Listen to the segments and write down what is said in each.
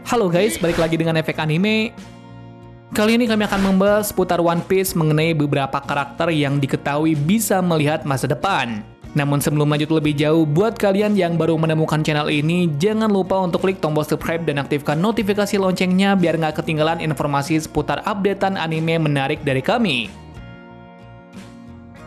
Halo guys, balik lagi dengan Efek Anime. Kali ini kami akan membahas seputar One Piece mengenai beberapa karakter yang diketahui bisa melihat masa depan. Namun sebelum lanjut lebih jauh, buat kalian yang baru menemukan channel ini, jangan lupa untuk klik tombol subscribe dan aktifkan notifikasi loncengnya biar nggak ketinggalan informasi seputar updatean anime menarik dari kami.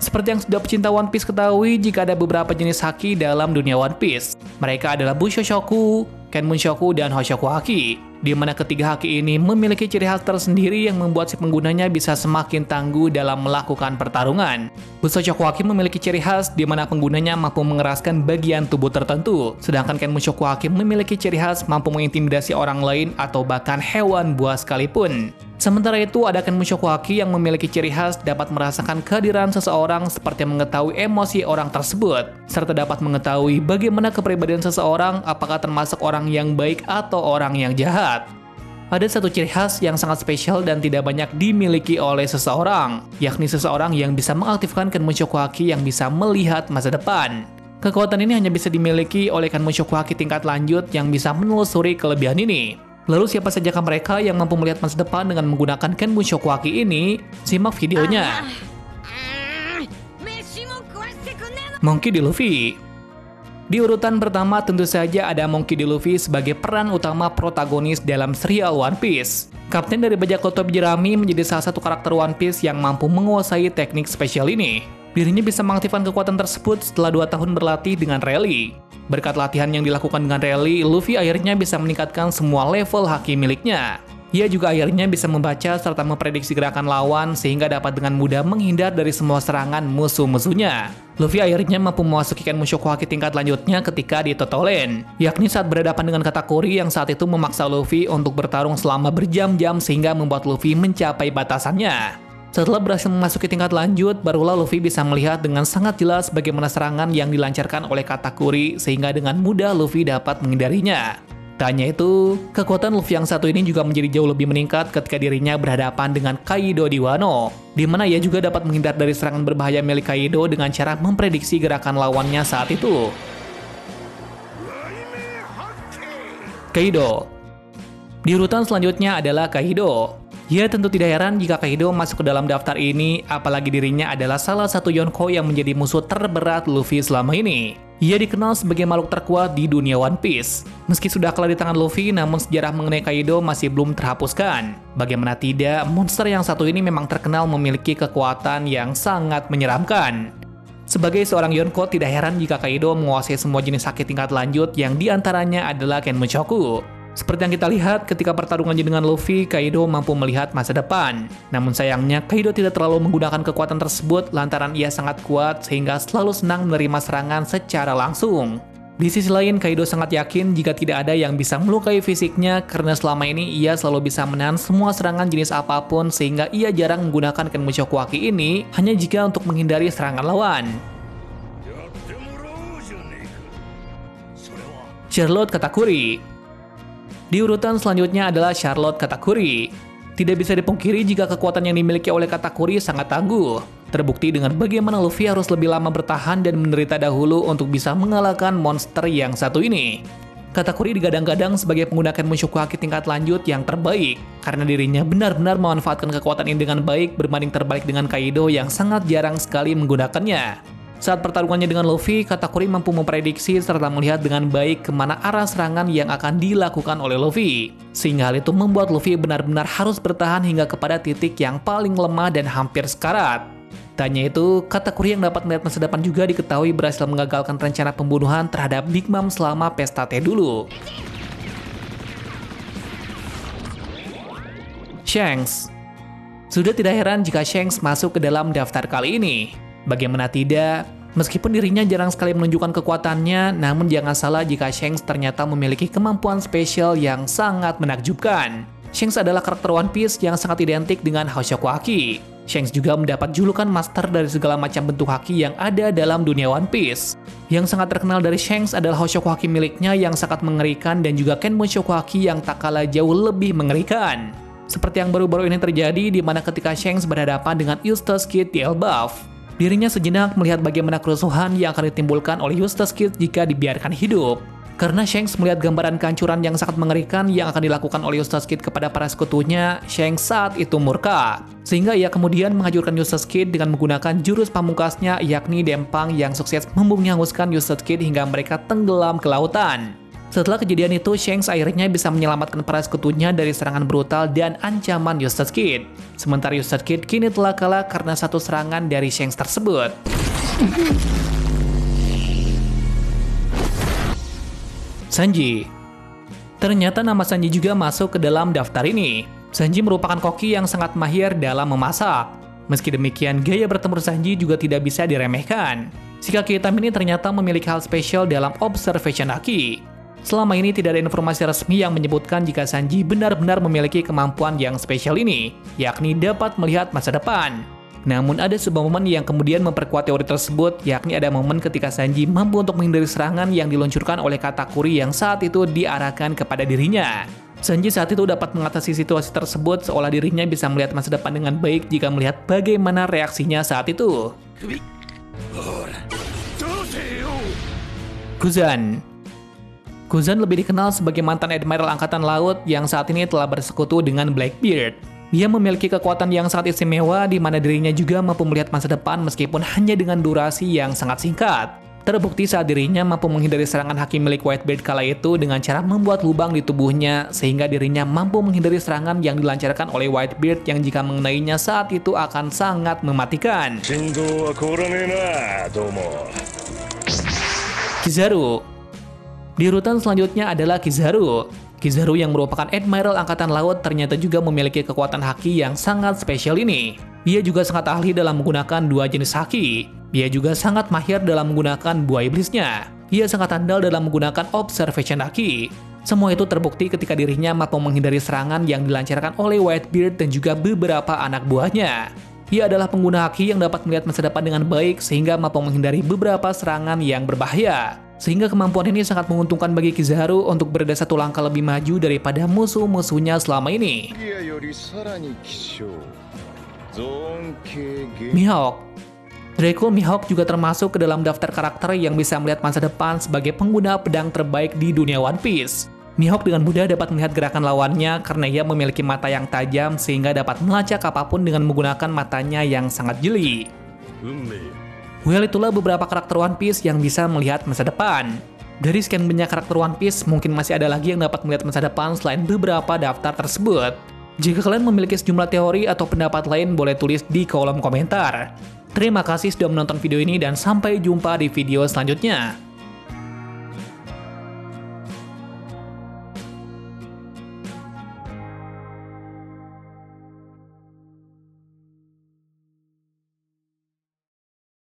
Seperti yang sudah pecinta One Piece ketahui, jika ada beberapa jenis haki dalam dunia One Piece. Mereka adalah Bushoshoku, Kenmunshoku, dan Hoshoku Haki, di mana ketiga haki ini memiliki ciri khas tersendiri yang membuat si penggunanya bisa semakin tangguh dalam melakukan pertarungan. Bushoshoku Haki memiliki ciri khas di mana penggunanya mampu mengeraskan bagian tubuh tertentu, sedangkan Kenmunshoku Haki memiliki ciri khas mampu mengintimidasi orang lain atau bahkan hewan buas sekalipun. Sementara itu, ada Kenmunshoku Haki yang memiliki ciri khas dapat merasakan kehadiran seseorang seperti mengetahui emosi orang tersebut, serta dapat mengetahui bagaimana kepribadian seseorang, apakah termasuk orang yang baik atau orang yang jahat. Ada satu ciri khas yang sangat spesial dan tidak banyak dimiliki oleh seseorang, yakni seseorang yang bisa mengaktifkan Kenmunshoku Haki yang bisa melihat masa depan. Kekuatan ini hanya bisa dimiliki oleh Kenmunshoku Haki tingkat lanjut yang bisa menelusuri kelebihan ini. Lalu siapa sajakah mereka yang mampu melihat masa depan dengan menggunakan Kenmunshoku Haki ini? Simak videonya. Monkey D. Luffy. Di urutan pertama tentu saja ada Monkey D. Luffy sebagai peran utama protagonis dalam serial One Piece. Kapten dari bajak laut topi jerami menjadi salah satu karakter One Piece yang mampu menguasai teknik spesial ini. Dirinya bisa mengaktifkan kekuatan tersebut setelah 2 tahun berlatih dengan rally. Berkat latihan yang dilakukan dengan rally, Luffy akhirnya bisa meningkatkan semua level haki miliknya. Ia juga akhirnya bisa membaca serta memprediksi gerakan lawan sehingga dapat dengan mudah menghindar dari semua serangan musuh-musuhnya. Luffy akhirnya mampu memasuki Kenmunshoku Haki tingkat lanjutnya ketika di Toto Land, yakni saat berhadapan dengan Katakuri yang saat itu memaksa Luffy untuk bertarung selama berjam-jam sehingga membuat Luffy mencapai batasannya. Setelah berhasil memasuki tingkat lanjut, barulah Luffy bisa melihat dengan sangat jelas bagaimana serangan yang dilancarkan oleh Katakuri sehingga dengan mudah Luffy dapat menghindarinya. Tak hanya itu, kekuatan Luffy yang satu ini juga menjadi jauh lebih meningkat ketika dirinya berhadapan dengan Kaido di Wano, di mana ia juga dapat menghindar dari serangan berbahaya milik Kaido dengan cara memprediksi gerakan lawannya saat itu. Kaido. Di urutan selanjutnya adalah Kaido. Ya, tentu tidak heran jika Kaido masuk ke dalam daftar ini, apalagi dirinya adalah salah satu Yonko yang menjadi musuh terberat Luffy selama ini. Ia dikenal sebagai makhluk terkuat di dunia One Piece. Meski sudah kalah di tangan Luffy, namun sejarah mengenai Kaido masih belum terhapuskan. Bagaimana tidak, monster yang satu ini memang terkenal memiliki kekuatan yang sangat menyeramkan. Sebagai seorang Yonko, tidak heran jika Kaido menguasai semua jenis haki tingkat lanjut yang diantaranya adalah Kenmunshoku. Seperti yang kita lihat ketika pertarungannya dengan Luffy, Kaido mampu melihat masa depan. Namun sayangnya, Kaido tidak terlalu menggunakan kekuatan tersebut lantaran ia sangat kuat sehingga selalu senang menerima serangan secara langsung. Di sisi lain, Kaido sangat yakin jika tidak ada yang bisa melukai fisiknya karena selama ini ia selalu bisa menahan semua serangan jenis apapun sehingga ia jarang menggunakan Kenmunshoku Haki ini hanya jika untuk menghindari serangan lawan. Charlotte Katakuri. Di urutan selanjutnya adalah Charlotte Katakuri. Tidak bisa dipungkiri jika kekuatan yang dimiliki oleh Katakuri sangat tangguh. Terbukti dengan bagaimana Luffy harus lebih lama bertahan dan menderita dahulu untuk bisa mengalahkan monster yang satu ini. Katakuri digadang-gadang sebagai pengguna Kenmunshoku Haki tingkat lanjut yang terbaik, karena dirinya benar-benar memanfaatkan kekuatan ini dengan baik berbanding terbalik dengan Kaido yang sangat jarang sekali menggunakannya. Saat pertarungannya dengan Luffy, Katakuri mampu memprediksi serta melihat dengan baik kemana arah serangan yang akan dilakukan oleh Luffy. Sehingga hal itu membuat Luffy benar-benar harus bertahan hingga kepada titik yang paling lemah dan hampir sekarat. Tak hanya itu, Katakuri yang dapat melihat masa depan juga diketahui berhasil mengagalkan rencana pembunuhan terhadap Big Mom selama pesta teh dulu. Shanks. Sudah tidak heran jika Shanks masuk ke dalam daftar kali ini. Bagaimana tidak, meskipun dirinya jarang sekali menunjukkan kekuatannya, namun jangan salah jika Shanks ternyata memiliki kemampuan spesial yang sangat menakjubkan. Shanks adalah karakter One Piece yang sangat identik dengan Hoshoku Haki. Shanks juga mendapat julukan master dari segala macam bentuk haki yang ada dalam dunia One Piece. Yang sangat terkenal dari Shanks adalah Hoshoku Haki miliknya yang sangat mengerikan dan juga Kenmunshoku Haki yang tak kalah jauh lebih mengerikan. Seperti yang baru-baru ini terjadi di mana ketika Shanks berhadapan dengan Eustace Kid di Elbaf. Dirinya sejenak melihat bagaimana kerusuhan yang akan ditimbulkan oleh Eustace Kid jika dibiarkan hidup. Karena Shanks melihat gambaran kehancuran yang sangat mengerikan yang akan dilakukan oleh Eustace Kid kepada para sekutunya, Shanks saat itu murka. Sehingga ia kemudian menghancurkan Eustace Kid dengan menggunakan jurus pamungkasnya yakni Dempang yang sukses menghanguskan Eustace Kid hingga mereka tenggelam ke lautan. Setelah kejadian itu, Shanks akhirnya bisa menyelamatkan para sekutunya dari serangan brutal dan ancaman Eustace Kid. Sementara Eustace Kid kini telah kalah karena satu serangan dari Shanks tersebut. Sanji. Ternyata nama Sanji juga masuk ke dalam daftar ini. Sanji merupakan koki yang sangat mahir dalam memasak. Meski demikian, gaya bertempur Sanji juga tidak bisa diremehkan. Si kaki hitam ini ternyata memiliki hal spesial dalam observation haki. Selama ini tidak ada informasi resmi yang menyebutkan jika Sanji benar-benar memiliki kemampuan yang spesial ini, yakni dapat melihat masa depan. Namun ada sebuah momen yang kemudian memperkuat teori tersebut, yakni ada momen ketika Sanji mampu untuk menghindari serangan yang diluncurkan oleh Katakuri yang saat itu diarahkan kepada dirinya. Sanji saat itu dapat mengatasi situasi tersebut seolah dirinya bisa melihat masa depan dengan baik jika melihat bagaimana reaksinya saat itu. Kuzan. Kuzan lebih dikenal sebagai mantan Admiral Angkatan Laut yang saat ini telah bersekutu dengan Blackbeard. Dia memiliki kekuatan yang sangat istimewa di mana dirinya juga mampu melihat masa depan meskipun hanya dengan durasi yang sangat singkat. Terbukti saat dirinya mampu menghindari serangan haki milik Whitebeard kala itu dengan cara membuat lubang di tubuhnya sehingga dirinya mampu menghindari serangan yang dilancarkan oleh Whitebeard yang jika mengenainya saat itu akan sangat mematikan. Kizaru. Di urutan selanjutnya adalah Kizaru. Kizaru yang merupakan Admiral Angkatan Laut ternyata juga memiliki kekuatan haki yang sangat spesial ini. Dia juga sangat ahli dalam menggunakan dua jenis haki. Dia juga sangat mahir dalam menggunakan buah iblisnya. Dia sangat andal dalam menggunakan observation haki. Semua itu terbukti ketika dirinya mampu menghindari serangan yang dilancarkan oleh Whitebeard dan juga beberapa anak buahnya. Dia adalah pengguna haki yang dapat melihat masa depan dengan baik sehingga mampu menghindari beberapa serangan yang berbahaya. Sehingga kemampuan ini sangat menguntungkan bagi Kizaru untuk berada satu langkah lebih maju daripada musuh-musuhnya selama ini. Mihawk. Draco Mihawk juga termasuk ke dalam daftar karakter yang bisa melihat masa depan sebagai pengguna pedang terbaik di dunia One Piece. Mihawk dengan mudah dapat melihat gerakan lawannya karena ia memiliki mata yang tajam sehingga dapat melacak apapun dengan menggunakan matanya yang sangat jeli. Well, itulah beberapa karakter One Piece yang bisa melihat masa depan. Dari sekian banyak karakter One Piece, mungkin masih ada lagi yang dapat melihat masa depan selain beberapa daftar tersebut. Jika kalian memiliki sejumlah teori atau pendapat lain, boleh tulis di kolom komentar. Terima kasih sudah menonton video ini dan sampai jumpa di video selanjutnya.